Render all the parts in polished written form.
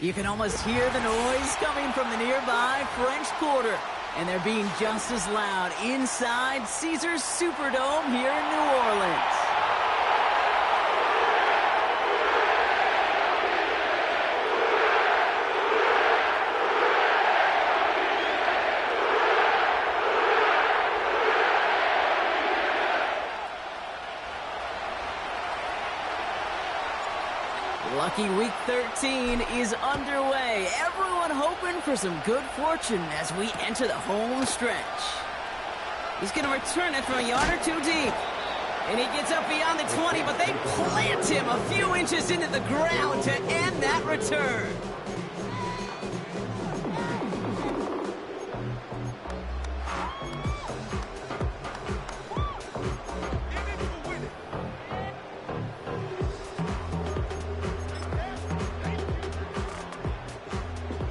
You can almost hear the noise coming from the nearby French Quarter. And they're being just as loud inside Caesars Superdome here in New Orleans. Lucky Week 13 is underway. Everyone hoping for some good fortune as we enter the home stretch. He's going to return it from a yard or two deep. And he gets up beyond the 20, but they plant him a few inches into the ground to end that return.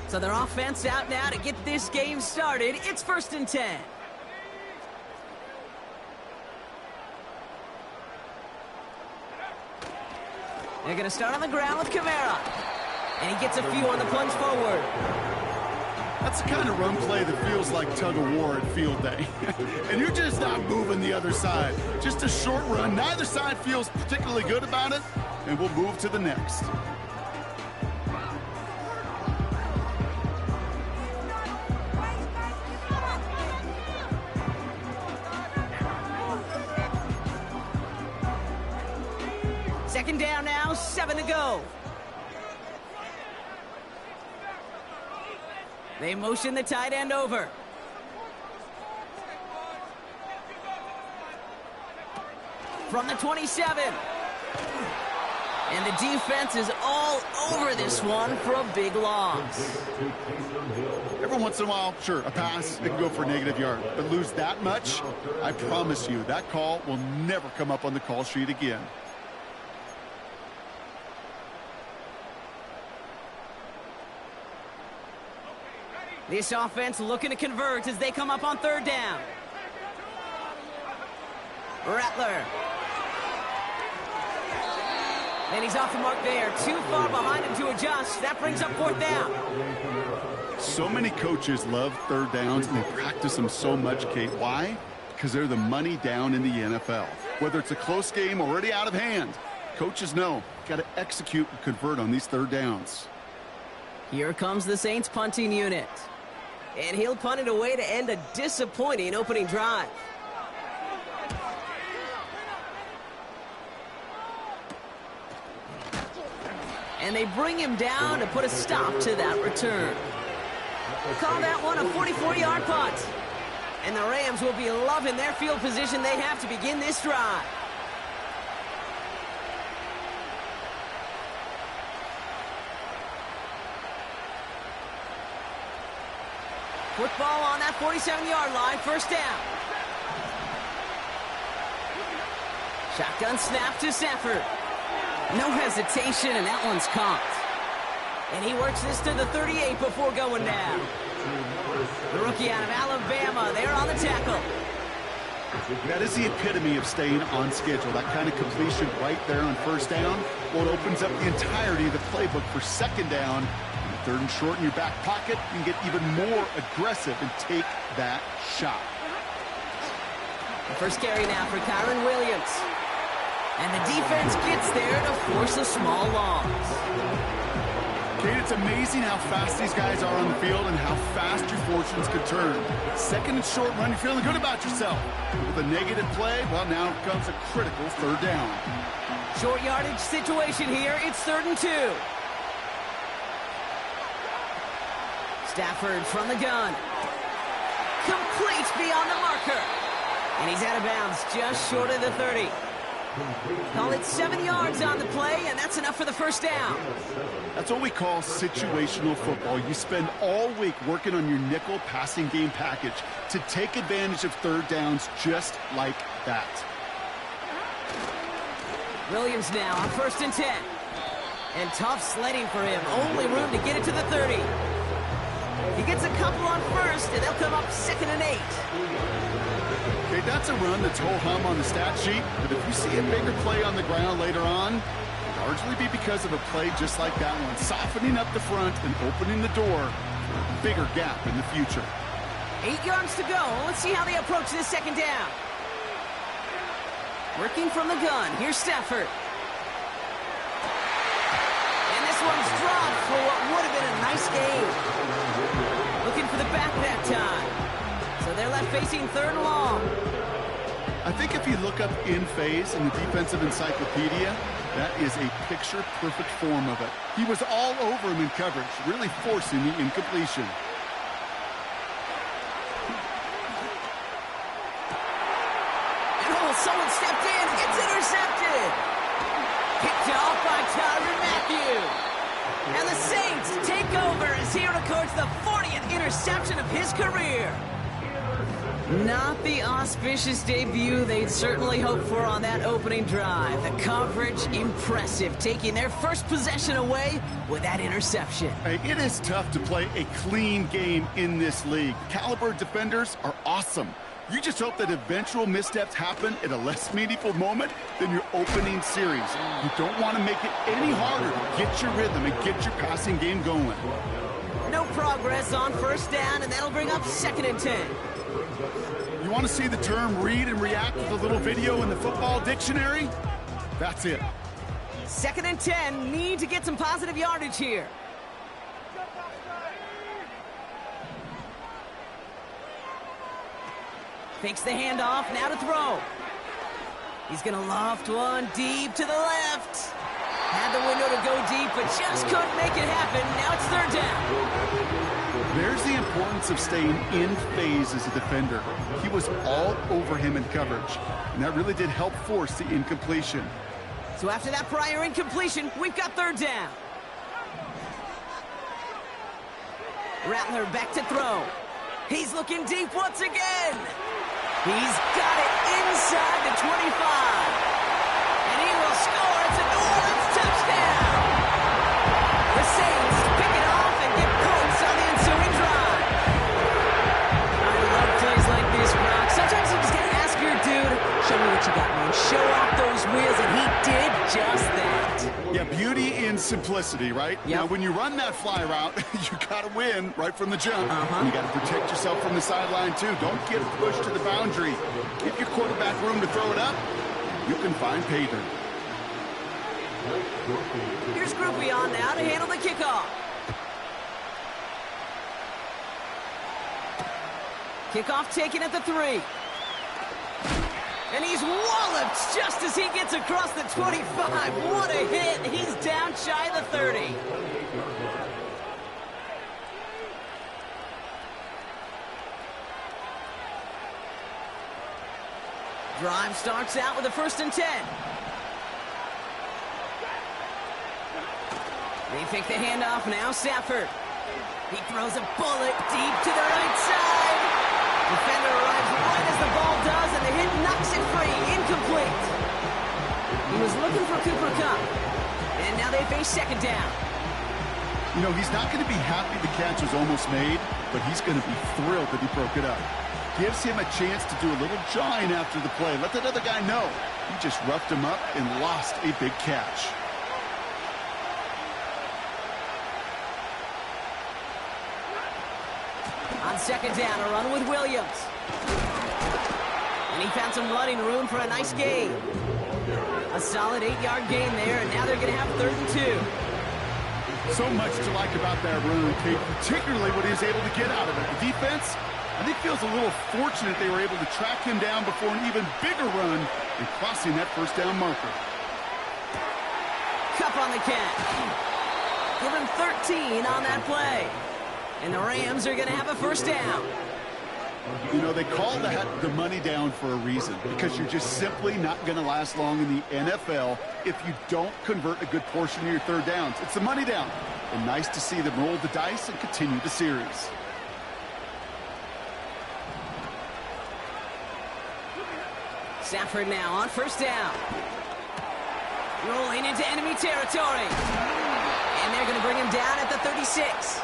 So their offense out now to get this game started. It's 1st and 10. They're going to start on the ground with Camara. And he gets a few on the plunge forward. That's the kind of run play that feels like tug-of-war at field day. And you're just not moving the other side. Just a short run. Neither side feels particularly good about it. And we'll move to the next. Second down now, 7 to go. They motion the tight end over. From the 27. And the defense is all over this one for a big loss. Every once in a while, sure, a pass, it can go for a negative yard. But lose that much, I promise you, that call will never come up on the call sheet again. This offense looking to convert as they come up on 3rd down. Rattler. And he's off the mark there. Too far behind him to adjust. That brings up 4th down. So many coaches love 3rd downs, and they practice them so much, Kate. Why? Because they're the money down in the NFL. Whether it's a close game already out of hand, coaches know, got to execute and convert on these 3rd downs. Here comes the Saints punting unit. And he'll punt it away to end a disappointing opening drive. And they bring him down to put a stop to that return. Call that one a 44-yard punt. And the Rams will be loving their field position they have to begin this drive. Football on that 47-yard line, 1st down. Shotgun snap to Stafford. No hesitation, and that one's caught. And he works this to the 38 before going down. The rookie out of Alabama, there on the tackle. That is the epitome of staying on schedule. That kind of completion right there on 1st down. Well, it opens up the entirety of the playbook for 2nd down. 3rd and short in your back pocket, you can get even more aggressive and take that shot. The first carry now for Kyron Williams. And the defense gets there to force a small loss. Kate, it's amazing how fast these guys are on the field and how fast your fortunes can turn. 2nd and short run, you're feeling good about yourself. With a negative play, well, now comes a critical 3rd down. Short yardage situation here. It's 3rd and 2. Stafford from the gun. Complete beyond the marker. And he's out of bounds just short of the 30. Call it 7 yards on the play, and that's enough for the 1st down. That's what we call situational football. You spend all week working on your nickel passing game package to take advantage of 3rd downs just like that. Williams now on 1st and 10. And tough sledding for him. Only room to get it to the 30. He gets a couple on 1st, and they'll come up 2nd and 8. Okay, that's a run that's ho-hum on the stat sheet, but if you see a bigger play on the ground later on, largely be because of a play just like that one, softening up the front and opening the door for a bigger gap in the future. 8 yards to go. Let's see how they approach this second down. Working from the gun. Here's Stafford. And this one's dropped for what would have been a nice game. Looking for the back that time. So they're left facing 3rd and long. I think if you look up in phase in the defensive encyclopedia, that is a picture-perfect form of it. He was all over him in coverage, really forcing the incompletion. Someone stepped in. It's intercepted. Picked off by Tyrann Mathieu. And the Saints take over as he records the 40th interception of his career. Not the auspicious debut they'd certainly hoped for on that opening drive. The coverage, impressive, taking their first possession away with that interception. Hey, it is tough to play a clean game in this league. Caliber defenders are awesome. You just hope that eventual missteps happen at a less meaningful moment than your opening series. You don't want to make it any harder to get your rhythm and get your passing game going. No progress on 1st down, and that'll bring up 2nd and 10. You want to see the term read and react with a little video in the football dictionary? That's it. 2nd and 10, need to get some positive yardage here. Fakes the handoff, now to throw. He's going to loft one deep to the left. Had the window to go deep, but just couldn't make it happen. Now it's 3rd down. There's the importance of staying in phase as a defender. He was all over him in coverage, and that really did help force the incompletion. So after that prior incompletion, we've got 3rd down. Rattler back to throw. He's looking deep once again. He's got it inside the 25. And he will score. It's a New Orleans touchdown. The Saints pick it off and get points on the ensuing drive. I love plays like this, Brock. Sometimes you just got to ask your dude, show me what you got, man. Show off those wheels, and he did just that. Yeah, beauty in simplicity, right? Yep. Now, when you run that fly route, you got to win right from the jump. And you got to protect yourself from the sideline, too. Don't get pushed to the boundary. Give your quarterback room to throw it up. You can find pay dirt. Here's Groupie on now to handle the kickoff. Kickoff taken at the 3. And he's walloped just as he gets across the 25. What a hit. He's down shy of the 30. Drive starts out with a 1st and 10. They fake the handoff now. Stafford. He throws a bullet deep to the right side. Defender arrives right as the ball does, and the hit knocks it free. Incomplete. He was looking for Cooper Kupp. And now they face 2nd down. You know, he's not going to be happy the catch was almost made, but he's going to be thrilled that he broke it up. Gives him a chance to do a little jawing after the play. Let that other guy know. He just roughed him up and lost a big catch. On 2nd down, a run with Williams. And he found some running room for a nice gain. A solid 8-yard gain there, and now they're going to have 3rd and 2. So much to like about that run, Kate, particularly what he was able to get out of it. The defense, I think, feels a little fortunate they were able to track him down before an even bigger run and crossing that 1st down marker. Kupp on the catch. Give him 13 on that play. And the Rams are going to have a 1st down. You know, they call that the money down for a reason, because you're just simply not going to last long in the NFL if you don't convert a good portion of your 3rd downs. It's the money down. And nice to see them roll the dice and continue the series. Stafford now on 1st down. Rolling into enemy territory. And they're going to bring him down at the 36.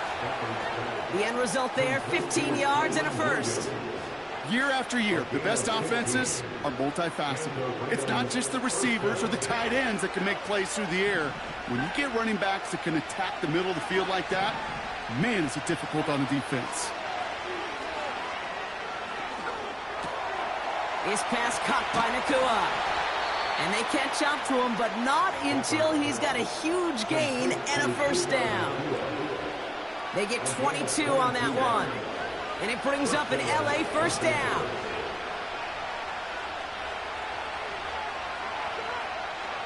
The end result there, 15 yards and a 1st. Year after year, the best offenses are multifaceted. It's not just the receivers or the tight ends that can make plays through the air. When you get running backs that can attack the middle of the field like that, man, is it difficult on the defense. His pass caught by Nakua. And they catch up to him, but not until he's got a huge gain and a first down. They get 22 on that one. And it brings up an LA first down.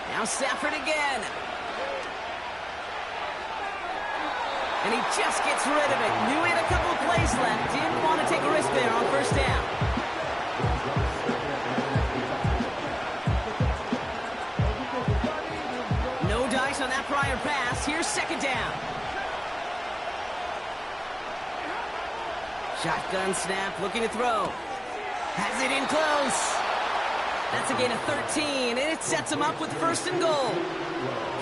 Now Stafford again. And he just gets rid of it. Knew he had a couple of plays left. Didn't want to take a risk there on first down. No dice on that prior pass. Here's second down. Shotgun snap, looking to throw. Has it in close. That's a gain of 13, and it sets him up with first and goal.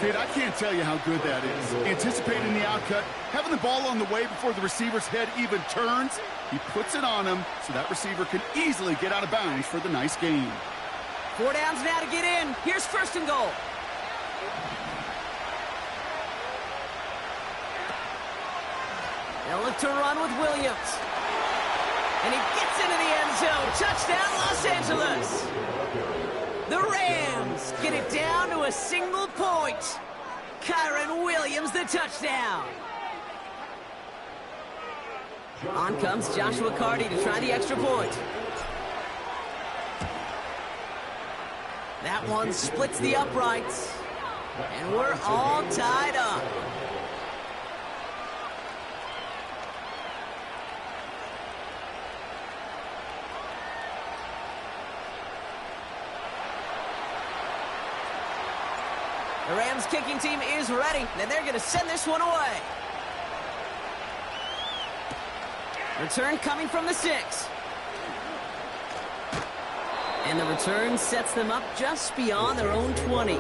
Kid, I can't tell you how good that is. Anticipating the outcut, having the ball on the way before the receiver's head even turns, he puts it on him so that receiver can easily get out of bounds for the nice gain. 4 downs now to get in. Here's first and goal. They'll look to run with Williams. And he gets into the end zone. Touchdown, Los Angeles. The Rams get it down to a single point. Kyron Williams, the touchdown. On comes Joshua Carty to try the extra point. That one splits the uprights. And we're all tied up. The Rams kicking team is ready, and they're going to send this one away. Return coming from the 6. And the return sets them up just beyond their own 20.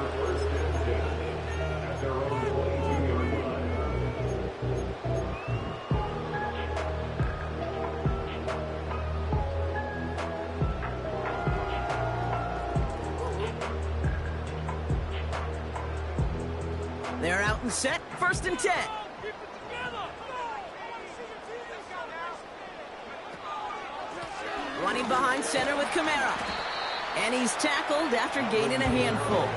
They're out and set, first and 10. Running behind center with Kamara. And he's tackled after gaining a handful.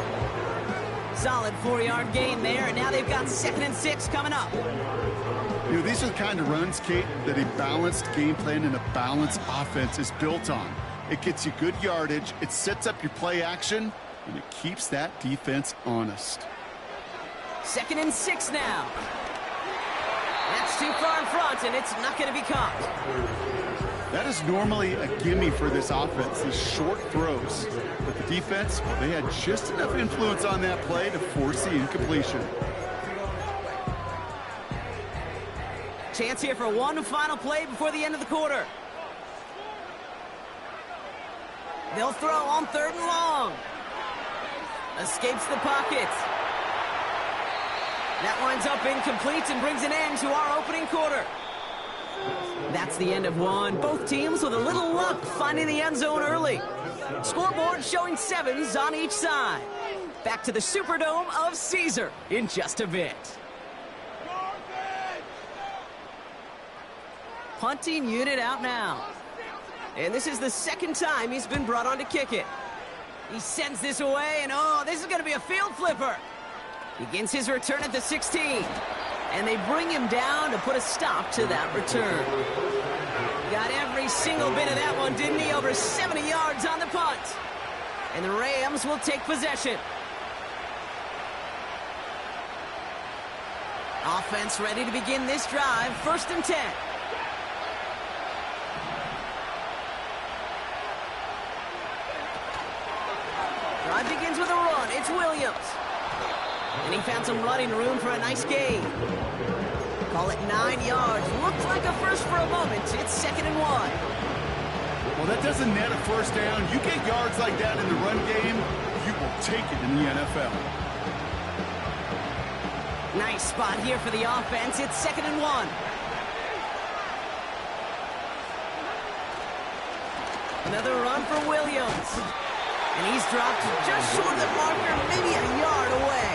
Solid 4-yard gain there, and now they've got 2nd and 6 coming up. You know, these are the kind of runs, Kate, that a balanced game plan and a balanced offense is built on. It gets you good yardage, it sets up your play action, and it keeps that defense honest. 2nd and 6 now. That's too far in front, and it's not going to be caught. That is normally a gimme for this offense, these short throws. But the defense, well, they had just enough influence on that play to force the incompletion. Chance here for one final play before the end of the quarter. They'll throw on 3rd and long. Escapes the pocket. That winds up incomplete and brings an end to our opening quarter. That's the end of one. Both teams with a little luck finding the end zone early. Scoreboard showing 7s on each side. Back to the Superdome of Caesar in just a bit. Punting unit out now. And this is the 2nd time he's been brought on to kick it. He sends this away, and oh, this is going to be a field flipper. Begins his return at the 16. And they bring him down to put a stop to that return. Got every single bit of that one, didn't he? Over 70 yards on the punt. And the Rams will take possession. Offense ready to begin this drive. 1st and 10. Drive begins with a run. It's Williams. And he found some running room for a nice gain. Call it 9 yards. Looked like a first for a moment. It's 2nd and 1. Well, that doesn't net a first down. You get yards like that in the run game, you will take it in the NFL. Nice spot here for the offense. It's 2nd and 1. Another run for Williams. And he's dropped just short of the marker, maybe a yard away.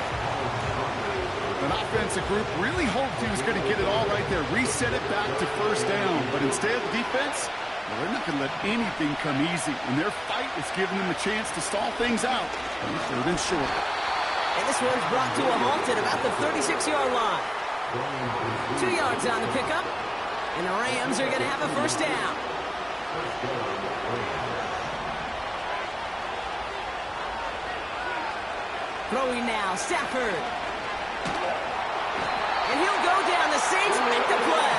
An offensive group really hoped he was going to get it all right there, reset it back to first down. But instead, the defense, well, they're not going to let anything come easy. And their fight is giving them a chance to stall things out. And third and short. And this one's brought to a halt at about the 36-yard line. 2 yards on the pickup. And the Rams are going to have a first down. Throwing now, Stafford. And he'll go down. The Saints make the play.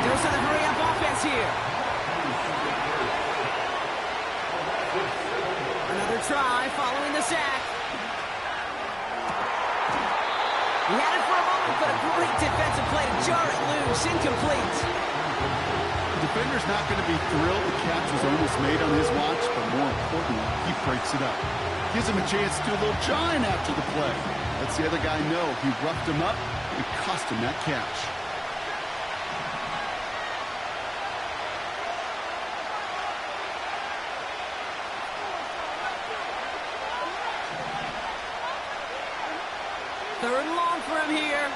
Goes to the hurry-up offense here. Another try following the sack. He had it for a moment, but a great defensive play to jar it loose. Incomplete. The defender's not going to be thrilled the catch was almost made on his watch, but more importantly, he breaks it up. Gives him a chance to do a little jawing after the play. Lets the other guy know he roughed him up and cost him that catch. Third and long for him here.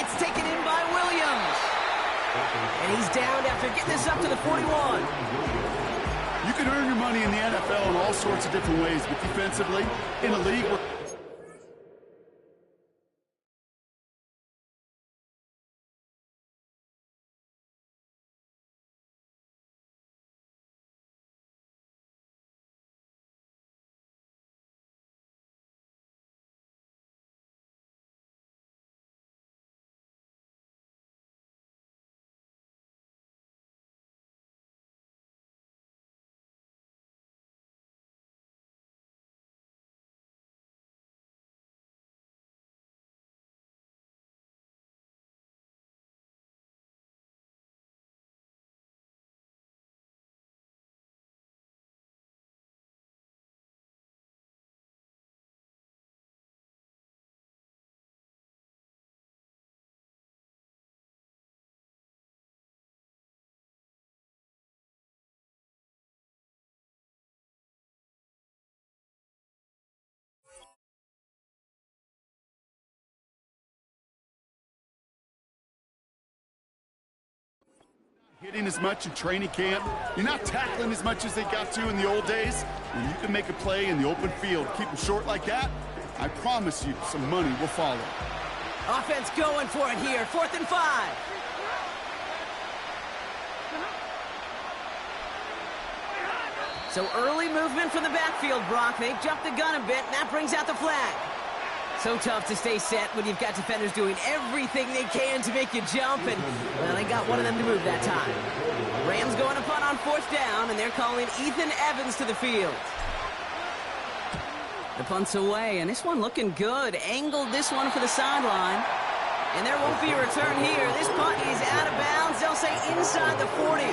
It's taken in by Williams. And he's down after getting this up to the 41. You can earn your money in the NFL in all sorts of different ways, but defensively, in a league where hitting as much in training camp, you're not tackling as much as they got to in the old days. When you can make a play in the open field, keep them short like that, I promise you some money will follow. Offense going for it here. 4th and 5. So early movement from the backfield, Brock. They jumped the gun a bit, and that brings out the flag. So tough to stay set when you've got defenders doing everything they can to make you jump, and, well, they got one of them to move that time. Rams going to punt on 4th down, and they're calling Ethan Evans to the field. The punt's away, and this one looking good. Angled this one for the sideline. And there won't be a return here. This punt is out of bounds. They'll say inside the 40.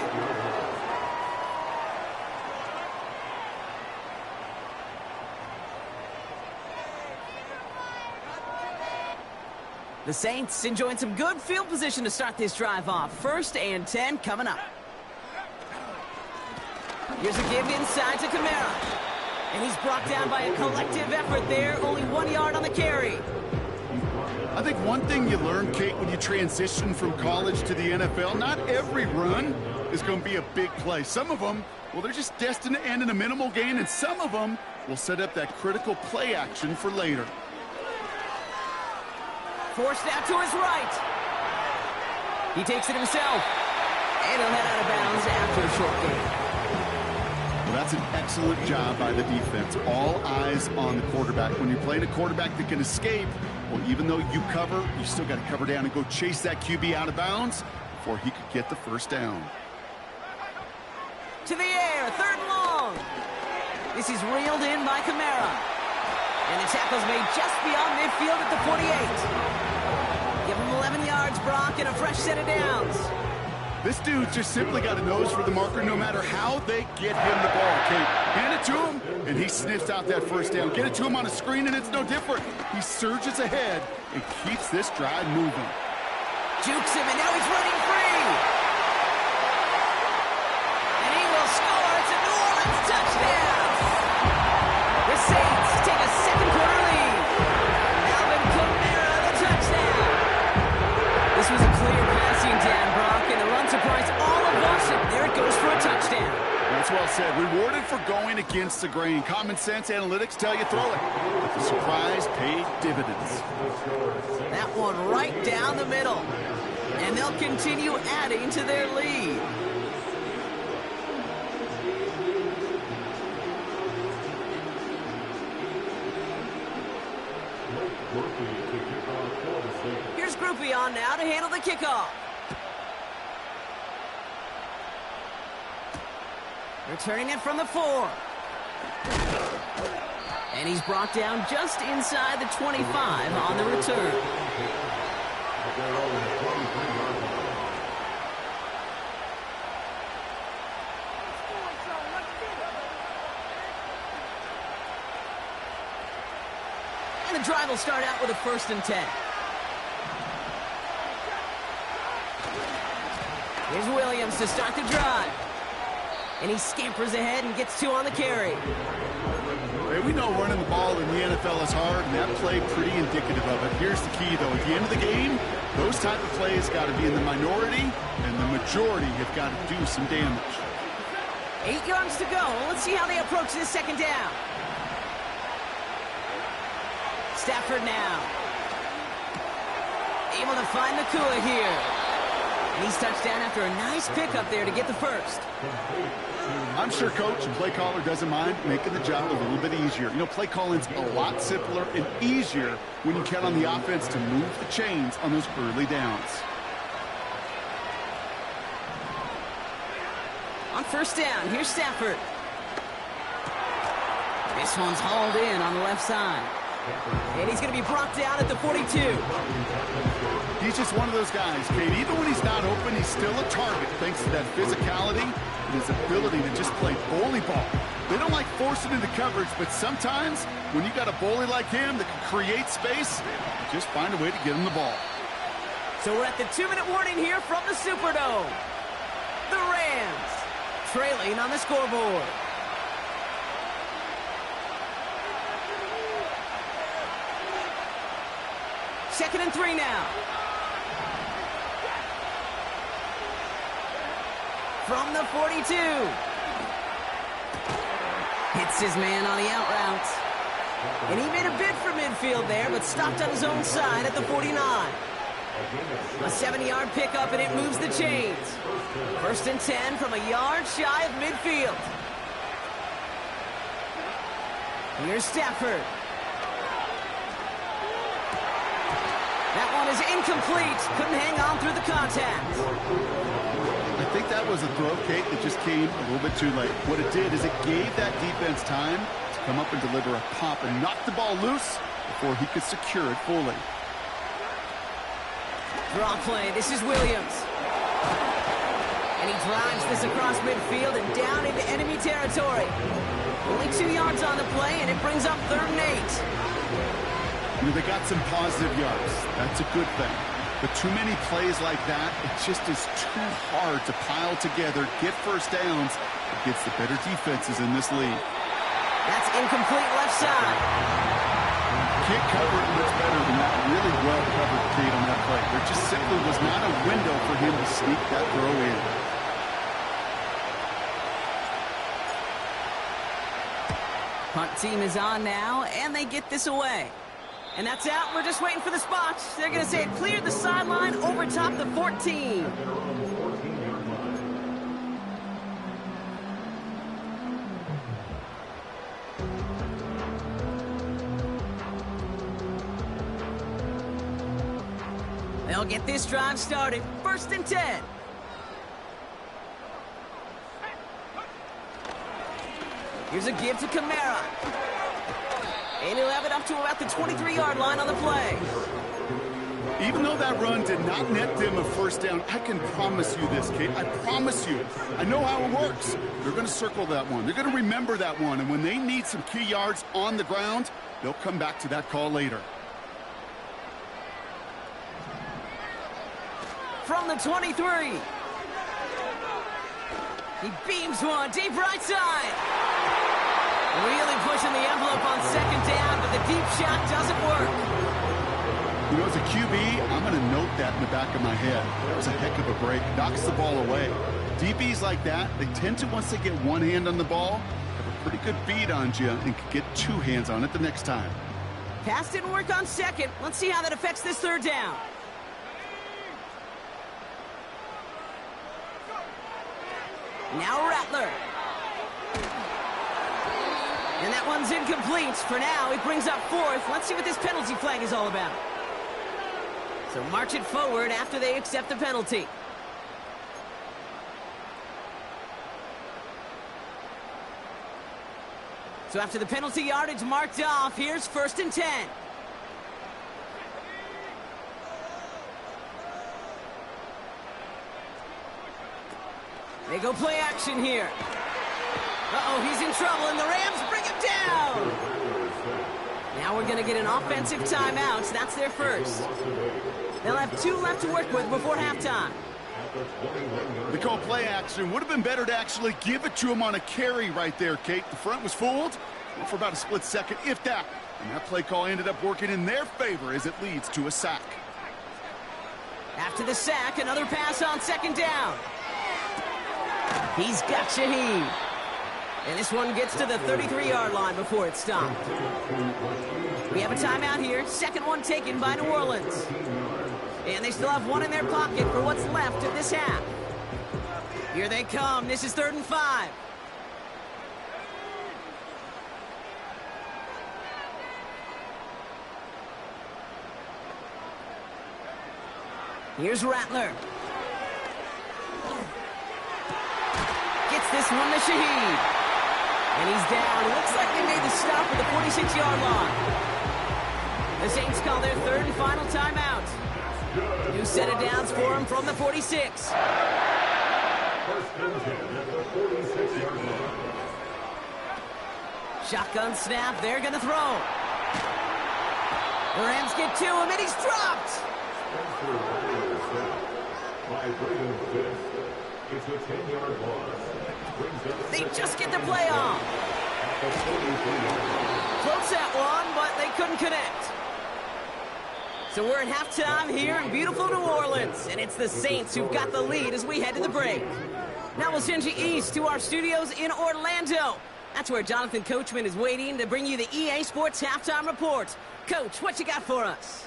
The Saints enjoying some good field position to start this drive off. 1st and 10 coming up. Here's a give inside to Kamara. And he's brought down by a collective effort there. Only 1 yard on the carry. I think one thing you learn, Kate, when you transition from college to the NFL, not every run is going to be a big play. Some of them, well, they're just destined to end in a minimal gain, and some of them will set up that critical play action for later. Forced out to his right. He takes it himself. And he'll head out of bounds after a short gain. Well, that's an excellent job by the defense. All eyes on the quarterback. When you're playing a quarterback that can escape, well, even though you cover, you still got to cover down and go chase that QB out of bounds before he could get the first down. To the air, 3rd and long. This is reeled in by Kamara. And the tackle's made just beyond midfield at the 48. Give him 11 yards, Brock, and a fresh set of downs. This dude just simply got a nose for the marker no matter how they get him the ball. Okay, hand it to him, and he sniffs out that first down. Get it to him on a screen, and it's no different. He surges ahead and keeps this drive moving. Jukes him, and now he's running free. said. Rewarded for going against the grain. Common sense analytics tell you throw it. But the surprise paid dividends. That one right down the middle. And they'll continue adding to their lead. Here's Groupie on now to handle the kickoff. Returning it from the 4. And he's brought down just inside the 25 on the return. And the drive will start out with a 1st and 10. Here's Williams to start the drive. And he scampers ahead and gets 2 on the carry. Hey, we know running the ball in the NFL is hard, and that play pretty indicative of it. Here's the key, though. At the end of the game, those type of plays got to be in the minority, and the majority have got to do some damage. 8 yards to go. Let's see how they approach this 2nd down. Stafford now. Able to find Nakua here. And he's touchdown after a nice pickup there to get the 1st. I'm sure coach and play caller doesn't mind making the job a little bit easier. You know, play calling's a lot simpler and easier when you count on the offense to move the chains on those early downs. On 1st down, here's Stafford. This one's hauled in on the left side. And he's going to be brought down at the 42. He's just one of those guys, Kate. Even when he's not open, he's still a target thanks to that physicality and his ability to just play bully ball. They don't like forcing into coverage, but sometimes when you got a bully like him that can create space, just find a way to get him the ball. So we're at the 2-minute warning here from the Superdome. The Rams trailing on the scoreboard. Second and 3 now. From the 42. Hits his man on the out route. And he made a bid for midfield there, but stopped on his own side at the 49. A 70-yard pickup, and it moves the chains. 1st and 10 from a yard shy of midfield. Here's Stafford. That one is incomplete. Couldn't hang on through the contact. I think that was a throw, Kate, that just came a little bit too late. What it did is it gave that defense time to come up and deliver a pop and knock the ball loose before he could secure it fully. Draw play. This is Williams. And he drives this across midfield and down into enemy territory. Only 2 yards on the play, and it brings up 3rd and 8. You know, they got some positive yards. That's a good thing. But too many plays like that, it just is too hard to pile together, get 1st downs against the better defenses in this league. That's incomplete left side. Can't cover it much better than that. Really well covered Kate on that play. There just simply was not a window for him to sneak that throw in. Punt team is on now, and they get this away. And that's out. We're just waiting for the spots. They're going to say it cleared the sideline over top the 14. They'll get this drive started. 1st and 10. Here's a give to Kamara. And he'll have it up to about the 23-yard line on the play. Even though that run did not net them a 1st down, I can promise you this, Kate. I promise you. I know how it works. They're going to circle that one. They're going to remember that one. And when they need some key yards on the ground, they'll come back to that call later. From the 23. He beams one deep right side. Really pushing the envelope on 2nd down, but the deep shot doesn't work. You know, as a QB, I'm going to note that in the back of my head. That was a heck of a break. Knocks the ball away. DBs like that, they tend to, once they get one hand on the ball, have a pretty good beat on you and can get two hands on it the next time. Pass didn't work on second. Let's see how that affects this third down. Now Rattler. And that one's incomplete. For now, he brings up fourth. Let's see what this penalty flag is all about. So march it forward after they accept the penalty. So after the penalty yardage marked off, here's 1st and 10. They go play action here. Uh-oh, he's in trouble, and the Rams bring him down. Now we're going to get an offensive timeout. That's their first. They'll have 2 left to work with before halftime. They call play action. Would have been better to actually give it to him on a carry right there, Kate. The front was fooled for about a split second, if that. And that play call ended up working in their favor as it leads to a sack. After the sack, another pass on 2nd down. He's got Shaheed. And this one gets to the 33-yard line before it's stopped. We have a timeout here. 2nd one taken by New Orleans. And they still have 1 in their pocket for what's left of this half. Here they come. This is 3rd and 5. Here's Rattler. Gets this one to Shaheed. And he's down. It looks like they made the stop at the 46-yard line. The Saints call their 3rd and final timeout. New set of downs for him from the 46. Shotgun snap. They're going to throw. The Rams get to him, and he's dropped. It's a 10-yard loss. They just get the play off. Close that one, but they couldn't connect. So we're at halftime here in beautiful New Orleans, and it's the Saints who've got the lead as we head to the break. Now we'll send you east to our studios in Orlando. That's where Jonathan Coachman is waiting to bring you the EA Sports Halftime Report. Coach, what you got for us?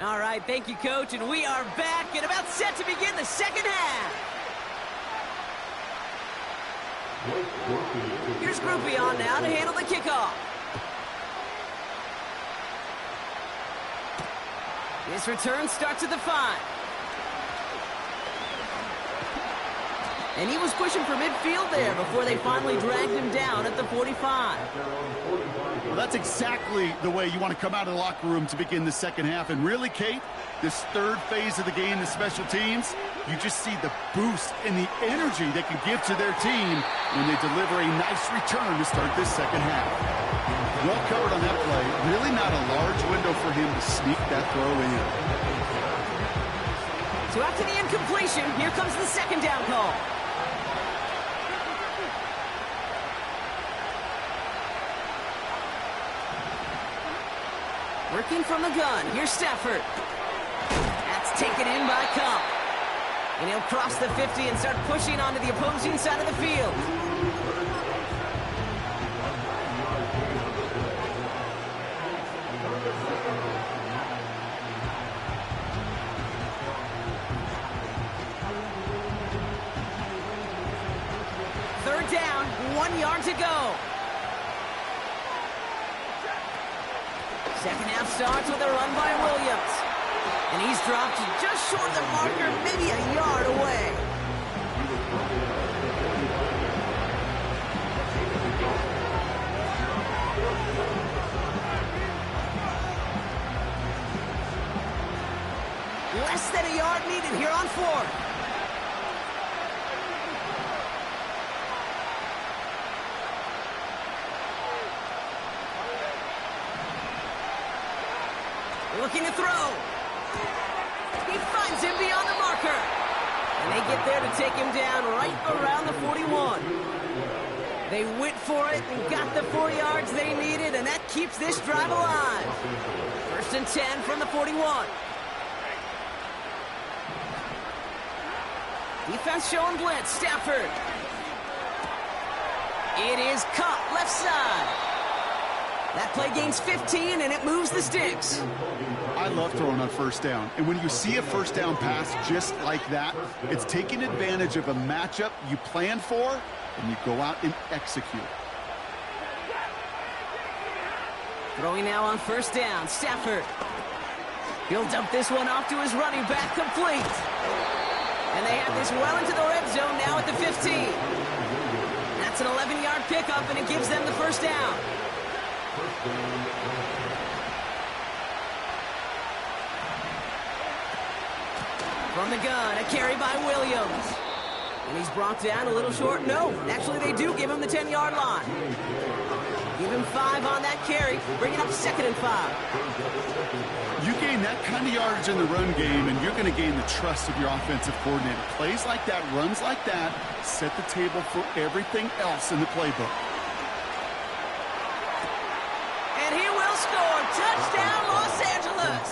All right, thank you, Coach, and we are back and about set to begin the second half. Here's Groupie on now to handle the kickoff. This return starts at the 5. And he was pushing for midfield there before they finally dragged him down at the 45. Well, that's exactly the way you want to come out of the locker room to begin the second half. And really, Kate, this third phase of the game, the special teams, you just see the boost and the energy they can give to their team when they deliver a nice return to start this second half. Well covered on that play. Really not a large window for him to sneak that throw in. So after the incompletion, here comes the 2nd down call. Working from the gun. Here's Stafford. That's taken in by Cup. And he'll cross the 50 and start pushing onto the opposing side of the field. Third down, 1 yard to go. Second half starts with a run by Williams. And he's dropped just short of the marker, maybe a yard away. Less than a yard needed here on 4th. Looking to throw. He finds him beyond the marker. And they get there to take him down right around the 41. They went for it and got the 4 yards they needed, and that keeps this drive alive. 1st and 10 from the 41. Defense showing blitz. Stafford. It is caught left side. That play gains 15, and it moves the sticks. I love throwing on 1st down. And when you see a 1st down pass just like that, it's taking advantage of a matchup you planned for, and you go out and execute. Throwing now on 1st down. Stafford. He'll dump this one off to his running back, complete. And they have this well into the red zone now at the 15. That's an 11-yard pickup, and it gives them the 1st down. From the gun, a carry by Williams. And he's brought down a little short. No, actually they do give him the 10-yard line. Give him 5 on that carry, bring it up 2nd and 5. You gain that kind of yardage in the run game, and you're going to gain the trust of your offensive coordinator. Plays like that, runs like that, set the table for everything else in the playbook. And he will score. Touchdown, Los Angeles.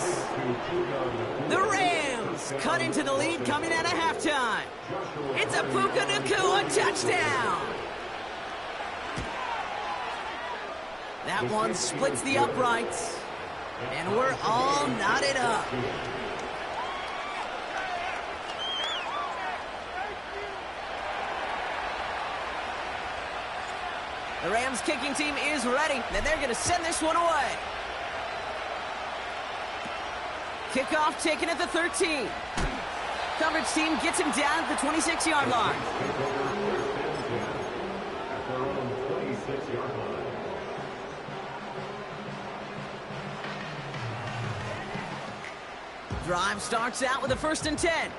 The Rams cut into the lead coming out of halftime. It's a Puka Nacua touchdown. That one splits the uprights. And we're all knotted up. The Rams kicking team is ready, and they're going to send this one away. Kickoff taken at the 13. Coverage team gets him down at the 26-yard line. Drive starts out with a 1st and 10.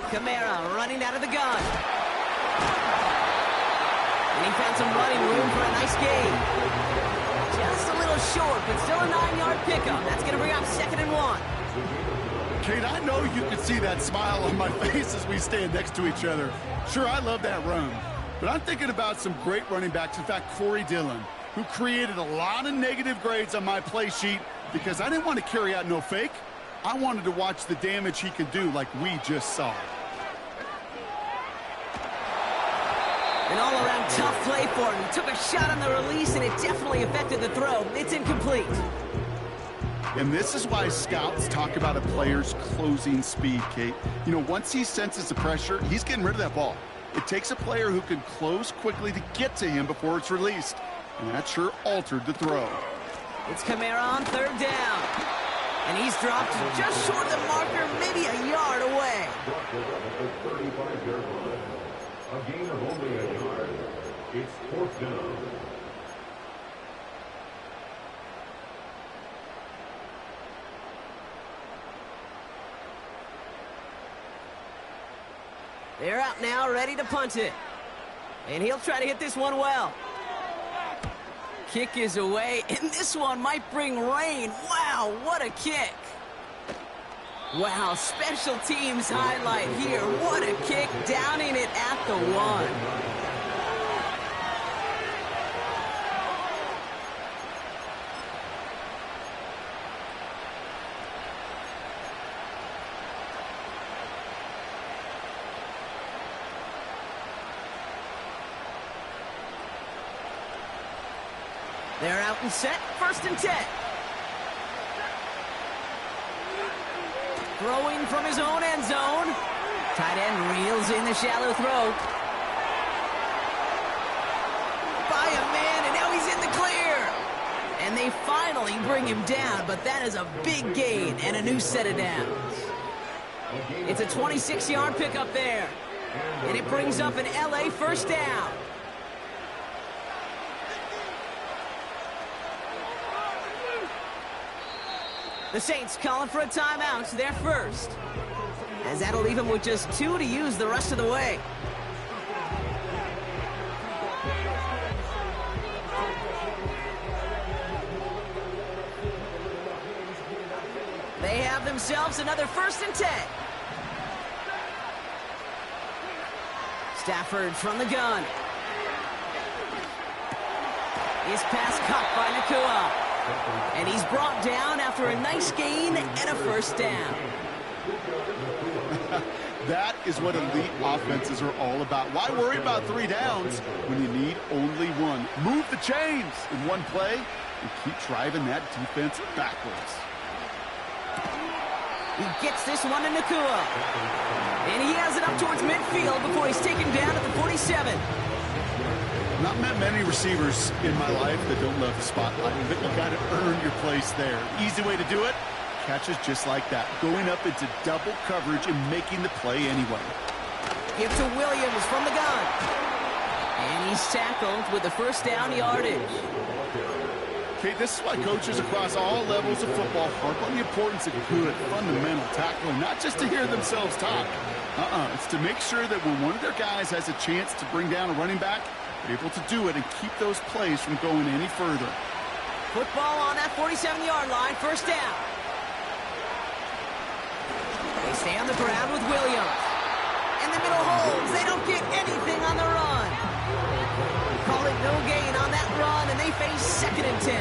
Kamara running out of the gun. And he found some running room for a nice gain. Just a little short, but still a 9-yard pickup. That's going to bring up 2nd and 1. Kate, I know you can see that smile on my face as we stand next to each other. Sure, I love that run. But I'm thinking about some great running backs. In fact, Corey Dillon, who created a lot of negative grades on my play sheet because I didn't want to carry out no fake. I wanted to watch the damage he could do like we just saw. An all-around tough play for him. He took a shot on the release, and it definitely affected the throw. It's incomplete. And this is why scouts talk about a player's closing speed, Kate. You know, once he senses the pressure, he's getting rid of that ball. It takes a player who can close quickly to get to him before it's released. And that sure altered the throw. It's Kamara on 3rd down. And he's dropped just short of the marker, maybe a yard away. A gain of only a yard. It's 4th down. They're out now, ready to punt it. And he'll try to hit this one well. Kick is away, and this one might bring rain. Wow, what a kick. Wow, special teams highlight here. What a kick, downing it at the 1. They're out and set, 1st and 10. Throwing from his own end zone. Tight end reels in the shallow throw. By a man, and now he's in the clear. And they finally bring him down, but that is a big gain and a new set of downs. It's a 26-yard pickup there. And it brings up an LA 1st down. The Saints calling for a timeout, their first. As that'll leave them with just 2 to use the rest of the way. have themselves another 1st and 10. Stafford from the gun. His pass caught by Nakua. And he's brought down after a nice gain and a 1st down. That is what elite offenses are all about. Why worry about 3 downs when you need only 1? Move the chains in one play and keep driving that defense backwards. He gets this one to Nakua. And he has it up towards midfield before he's taken down at the 47. Not met many receivers in my life that don't love the spotlight, but you got to earn your place there. Easy way to do it, catches just like that, going up into double coverage and making the play anyway. Give to Williams from the gun. And he's tackled with the 1st down yardage. Okay, this is why coaches across all levels of football harp on the importance of good, fundamental tackling, not just to hear themselves talk. It's to make sure that when one of their guys has a chance to bring down a running back, they're able to do it and keep those plays from going any further. Football on that 47-yard line, 1st down. They stay on the ground with Williams. And the middle holds. They don't get anything on the run. Call it no gain on that run, and they face 2nd and 10.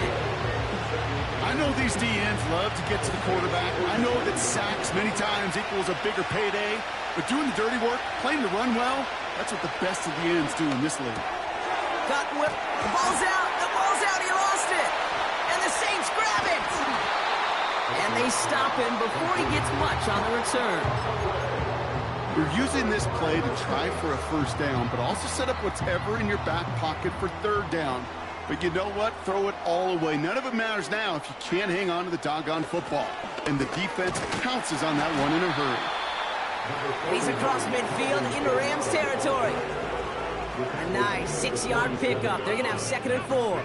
I know these DNs love to get to the quarterback. I know that sacks many times equals a bigger payday, but doing the dirty work, playing the run well, that's what the best of the ends do in this league. Got whip. The ball's out. The ball's out. He lost it. And the Saints grab it. And they stop him before he gets much on the return. You're using this play to try for a 1st down, but also set up whatever in your back pocket for 3rd down. But you know what? Throw it all away. None of it matters now if you can't hang on to the doggone football. And the defense pounces on that one in a hurry. He's across midfield into Rams territory. A nice 6-yard pickup. They're going to have 2nd and 4.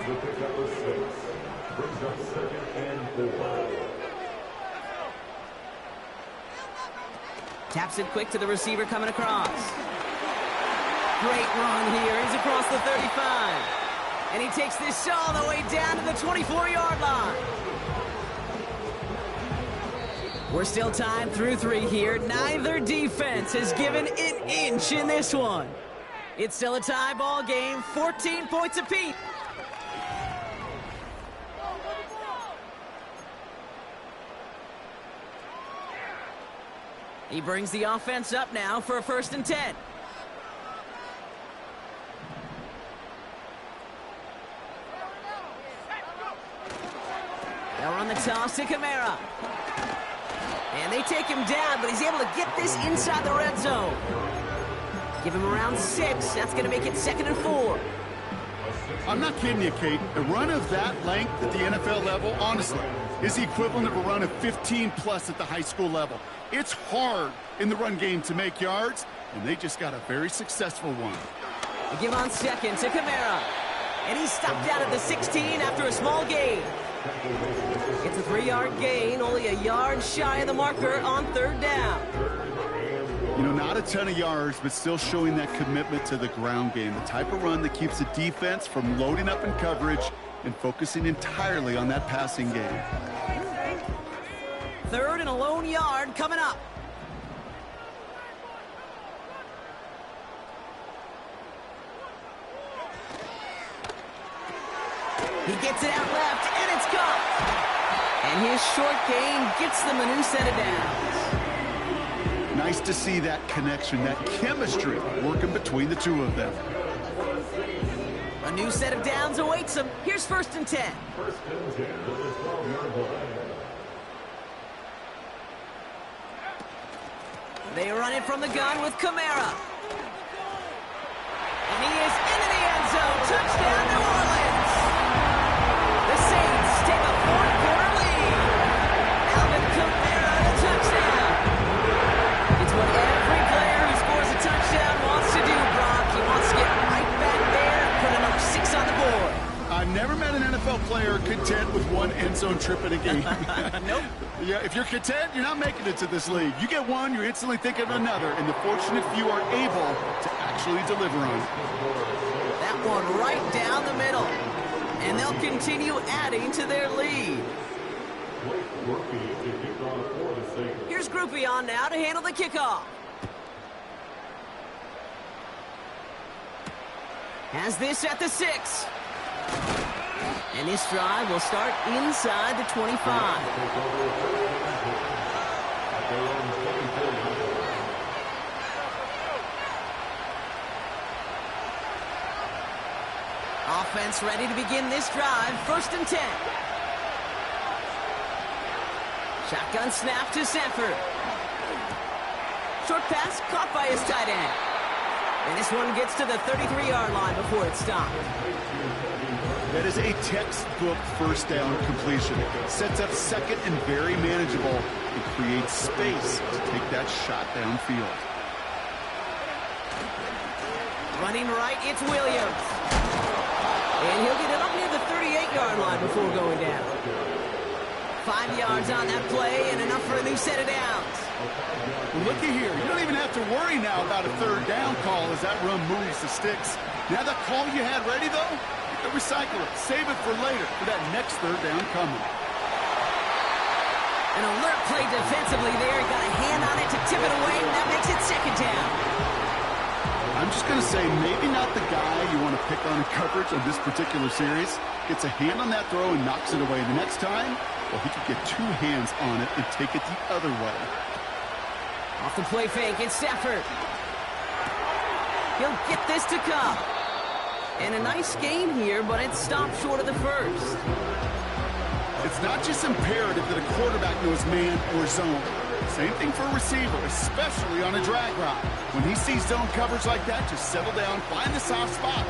Taps it quick to the receiver coming across. Great run here. He's across the 35. And he takes this all the way down to the 24-yard line. We're still tied through 3 here. Neither defense has given an inch in this one. It's still a tie ball game, 14 points apiece. He brings the offense up now for a 1st and 10. They'll run the toss to Kamara. And they take him down, but he's able to get this inside the red zone. Give him around 6. That's going to make it 2nd and 4. I'm not kidding you, Kate. A run of that length at the NFL level, honestly, is the equivalent of a run of 15+ at the high school level. It's hard in the run game to make yards, and they just got a very successful one. They give on 2nd to Kamara. And he's stopped out at the 16 after a small gain. It's a 3-yard gain, only a yard shy of the marker on 3rd down. You know, not a ton of yards, but still showing that commitment to the ground game. The type of run that keeps the defense from loading up in coverage and focusing entirely on that passing game. 3rd and a lone yard coming up. He gets it out left, and it's caught. And his short gain gets them a new set of downs. Nice to see that connection, that chemistry working between the two of them. A new set of downs awaits them. Here's 1st and 10. 1st and 10 at the 12-yard line. They run it from the gun with Kamara. And he is into the end zone. Touchdown, New Orleans. The Saints take a 4th-quarter lead. Alvin Kamara, the touchdown. It's what every player who scores a touchdown wants to do, Brock. He wants to get right back there and put another 6 on the board. I've never met an NFL player content with one end zone trip in a game. Nope. Yeah, if you're content, you're not making it to this league. You get one, you're instantly thinking of another, and the fortunate few are able to actually deliver on it. That one right down the middle. And they'll continue adding to their lead. Here's Groupie on now to handle the kickoff. Has this at the 6. And this drive will start inside the 25. Offense ready to begin this drive. 1st and 10. Shotgun snap to Sanford. Short pass caught by his tight end. And this one gets to the 33-yard line before it's stopped. That is a textbook 1st down completion. Sets up 2nd and very manageable and creates space to take that shot downfield. Running right, it's Williams. And he'll get it up near the 38-yard line before going down. 5 yards on that play and enough for a new set of downs. Well, looky here. You don't even have to worry now about a 3rd down call as that run moves the sticks. Now that call you had ready, though, you can recycle it. Save it for later for that next 3rd down coming. An alert play defensively there. Got a hand on it to tip it away, and that makes it 2nd down. I'm just going to say maybe not the guy you want to pick on in coverage of this particular series. Gets a hand on that throw and knocks it away. The next time, well, he could get 2 hands on it and take it the other way. Off the play fake, it's Stafford. He'll get this to come. And a nice gain here, but it stopped short of the 1st. It's not just imperative that a quarterback knows man or zone. Same thing for a receiver, especially on a drag route. When he sees zone coverage like that, just settle down, find the soft spot,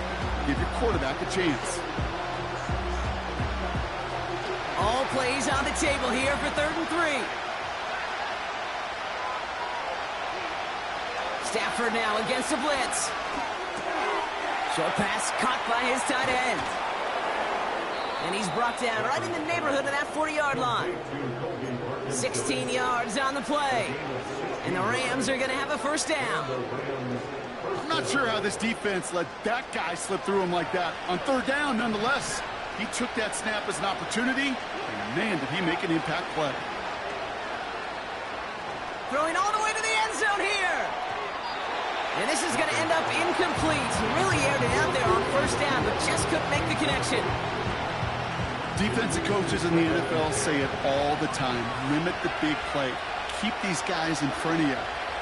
give your quarterback a chance. All plays on the table here for 3rd and 3. Stafford now against the blitz. Short pass caught by his tight end. And he's brought down right in the neighborhood of that 40-yard line. 16 yards on the play. And the Rams are going to have a 1st down. I'm not sure how this defense let that guy slip through him like that. On 3rd down, nonetheless, he took that snap as an opportunity, and man, did he make an impact play. Throwing all the way to the end zone here. And this is going to end up incomplete. He really aired it out there on 1st down, but just couldn't make the connection. Defensive coaches in the NFL say it all the time. Limit the big play. Keep these guys in front of you.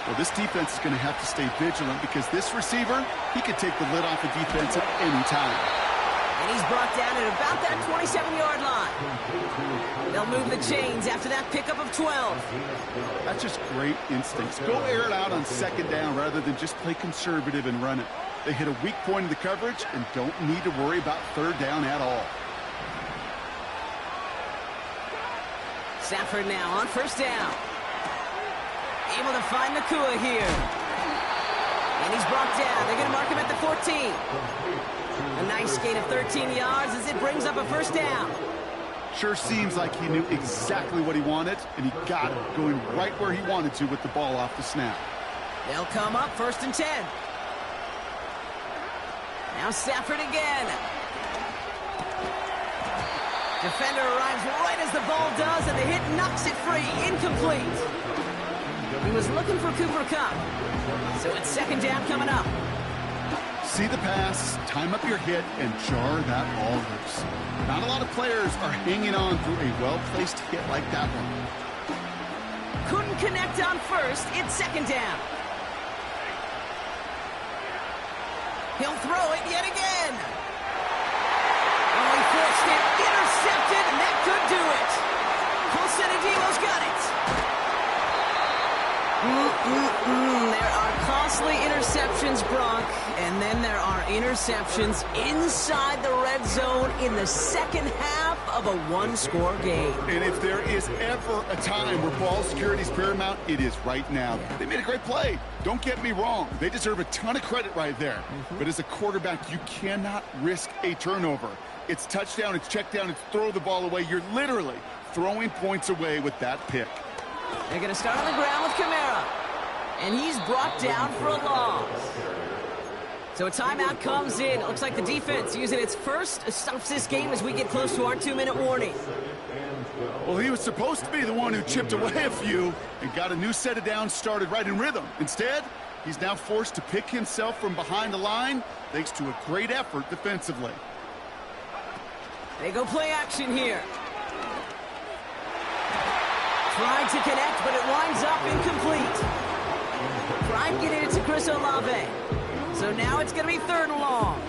Well, this defense is going to have to stay vigilant because this receiver, he could take the lid off the defense at any time. And he's brought down at about that 27-yard line. They'll move the chains after that pickup of 12. That's just great instincts. Go air it out on 2nd down rather than just play conservative and run it. They hit a weak point in the coverage and don't need to worry about 3rd down at all. Stafford now on 1st down. Able to find Nakua here. And he's brought down. They're going to mark him at the 14. A nice gain of 13 yards as it brings up a 1st down. Sure seems like he knew exactly what he wanted, and he got it, going right where he wanted to with the ball off the snap. They'll come up 1st and 10. Now Stafford again. Defender arrives right as the ball does, and the hit knocks it free. Incomplete. He was looking for Cooper Kupp. So it's 2nd down coming up. See the pass, time up your hit, and jar that ball loose. Not a lot of players are hanging on through a well-placed hit like that one. Couldn't connect on 1st. It's 2nd down. He'll throw it yet again. Oh, he forced it. Intercepted, and that could do it. Pulsedidilo's got it. There are costly interceptions, Brock, and then there are interceptions inside the red zone in the 2nd half of a 1-score game. And if there is ever a time where ball security is paramount, it is right now. They made a great play. Don't get me wrong. They deserve a ton of credit right there. But as a quarterback, you cannot risk a turnover. It's touchdown, it's check down, it's throw the ball away. You're literally throwing points away with that pick. They're going to start on the ground with Kamara. And he's brought down for a loss. So a timeout comes in. It looks like the defense using its first stops this game as we get close to our 2-minute warning. Well, he was supposed to be the one who chipped away a few and got a new set of downs started right in rhythm. Instead, he's now forced to pick himself from behind the line thanks to a great effort defensively. They go play action here. Tried to connect, but it winds up incomplete. Tried getting it to Chris Olave. So now it's going to be 3rd and long.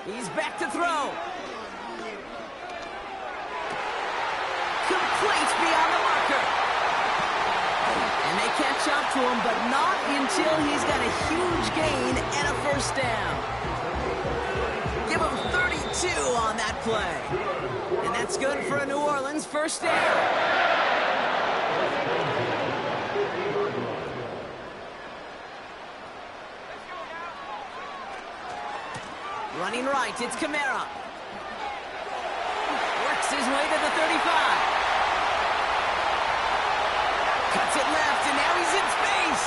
He's back to throw. Complete beyond the marker. And they catch up to him, but not until he's got a huge gain and a 1st down. Give him 32 on that play. And that's good for a New Orleans 1st down. Running right, it's Kamara. Works his way to the 35. Cuts it left, and now he's in space.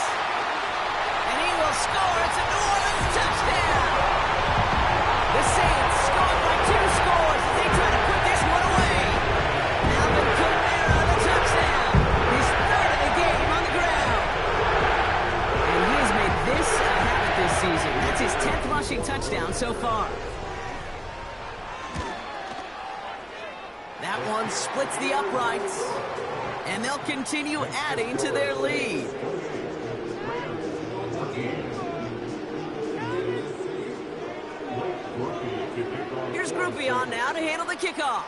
And he will score. It's a New Orleans touchdown. The Saints scored by 2 scores as they try to put this one away. Alvin Kamara, the touchdown. His 3rd of the game on the ground. And he has made this a habit this season. That's his 10th rushing touchdown so far. That one splits the uprights. And they'll continue adding to their lead. Here's Groupie on now to handle the kickoff.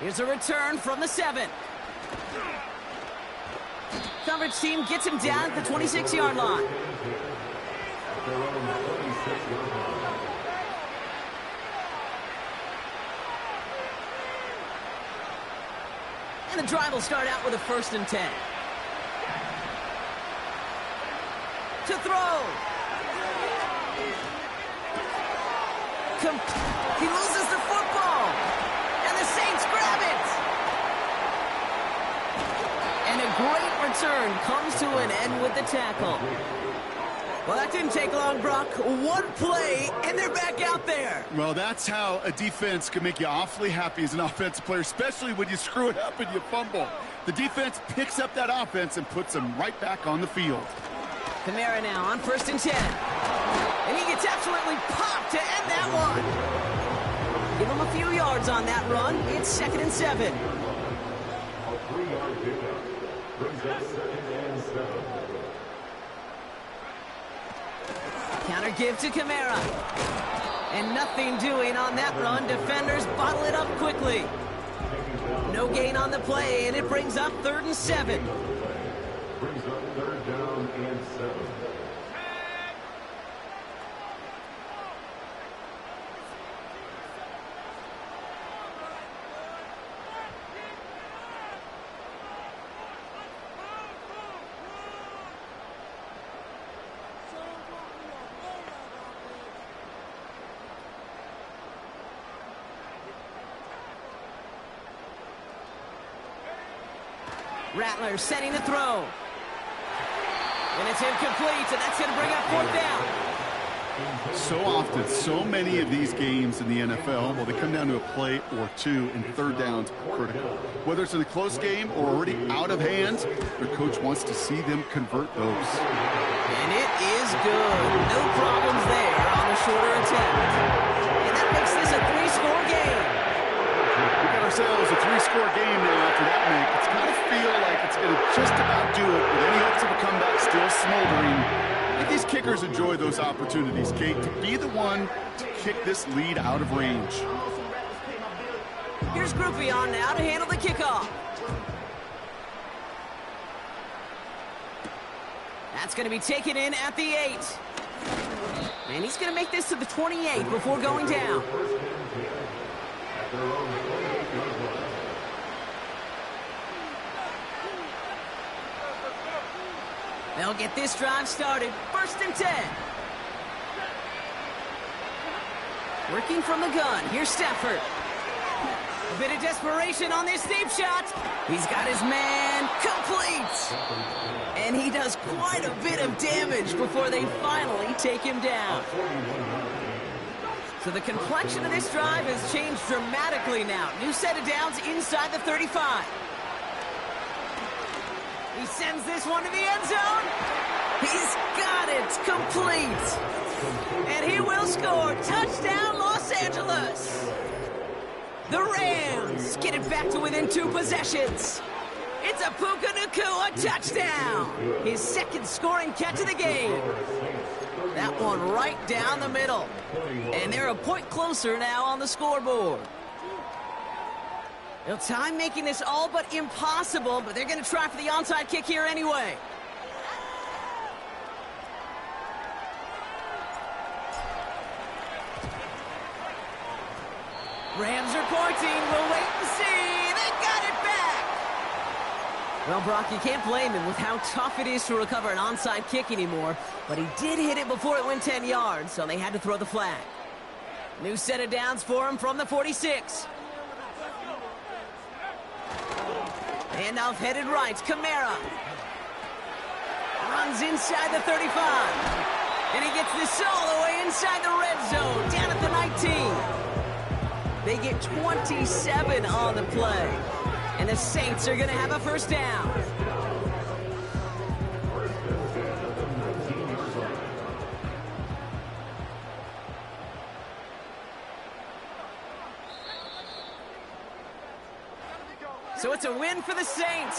Here's a return from the 7. Coverage team gets him down at the 26-yard line. And the drive will start out with a 1st and 10. To throw. He loses the football. And the Saints grab it. And a great return comes to an end with the tackle. Well, that didn't take long, Brock. One play, and they're back out there. Well, that's how a defense can make you awfully happy as an offensive player, especially when you screw it up and you fumble. The defense picks up that offense and puts them right back on the field. Kamara now on 1st and 10. And he gets absolutely popped to end that one. Give him a few yards on that run. It's 2nd and 7. A 3-yard pickup brings up 2nd and 7. Counter give to Kamara. And nothing doing on that run. Defenders bottle it up quickly. No gain on the play, and it brings up 3rd and 7. Brings up 3rd down and 7. Rattler setting the throw. And it's incomplete, and that's going to bring up 4th down. So often, so many of these games in the NFL, well, they come down to a play or 2, and 3rd downs are critical. Whether it's in a close game or already out of hand, their coach wants to see them convert those. And it is good. No problems there on the shorter attempt. And that makes this a 3-score game. We got ourselves a 3-score game now after that make. It's got to feel like it's going to just about do it with any hopes of a comeback still smoldering. I think these kickers enjoy those opportunities, Kate, to be the one to kick this lead out of range. Here's Groupie on now to handle the kickoff. That's going to be taken in at the 8. And he's going to make this to the 28 before going down. They'll get this drive started. 1st and 10. Working from the gun. Here's Stafford. A bit of desperation on this deep shot. He's got his man complete. And he does quite a bit of damage before they finally take him down. So the complexion of this drive has changed dramatically now. New set of downs inside the 35. He sends this one to the end zone. He's got it complete. And he will score. Touchdown, Los Angeles. The Rams get it back to within 2 possessions. It's a Puka Nacua touchdown. His second scoring catch of the game. That one right down the middle. And they're a point closer now on the scoreboard. Well, time making this all but impossible, but they're going to try for the onside kick here anyway. Rams are pointing. We'll wait and see. They got it back. Well, Brock, you can't blame him with how tough it is to recover an onside kick anymore, but he did hit it before it went 10 yards, so they had to throw the flag. New set of downs for him from the 46. Handoff headed right. Kamara runs inside the 35. And he gets this all the way inside the red zone, down at the 19. They get 27 on the play. And the Saints are going to have a first down. So it's a win for the Saints.